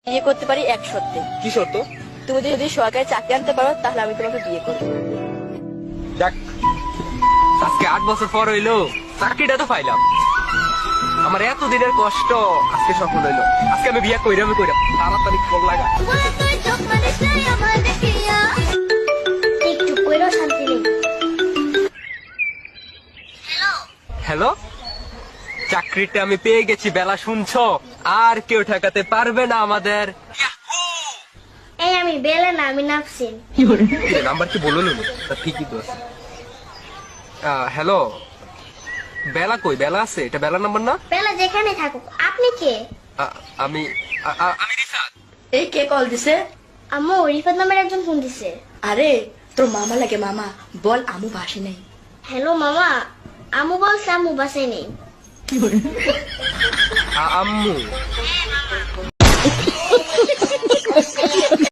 বিয়ে করতে পারি এক শর্তে। কি শর্ত? তুমি যদি সরকারি চাকরি আনতে পারো তাহলে আমি তোমাকে বিয়ে করবো। যাক, আজকে 8 বছর পর হইলো চাকরিটা তো পাইলাম। আমার এত দিনের কষ্ট আজকে সফল হইলো। আজকে আমি বিয়ে কইরাম তাড়াতাড়ি ফোন লাগা। একটু কইরো শান্তি নেই। হ্যালো, চাকরিটা আমি পেয়ে গেছি, বেলা শুনছো? আর কেউ ঠেকাতে পারবে না আমাদের। এই আমি বেলে না, আমি নাফসিন। নাম্বার কি বললো? ঠিকই তো আছে। হ্যালো, বেলা কই? বেলা আছে? এটা বেলা নাম্বার না? বেলা যেখানে থাকুক। আপনি কে? আমি আমি রিফাত। এই কে কল দিছে? আম্মু, রিফাত নামের একজন ফোন দিছে। আরে তোর মামা লাগে। মামা বল আমু বাসি নাই। হ্যালো মামা, আম্মু বলছে আম্মু বাসায় নেই। আম্মু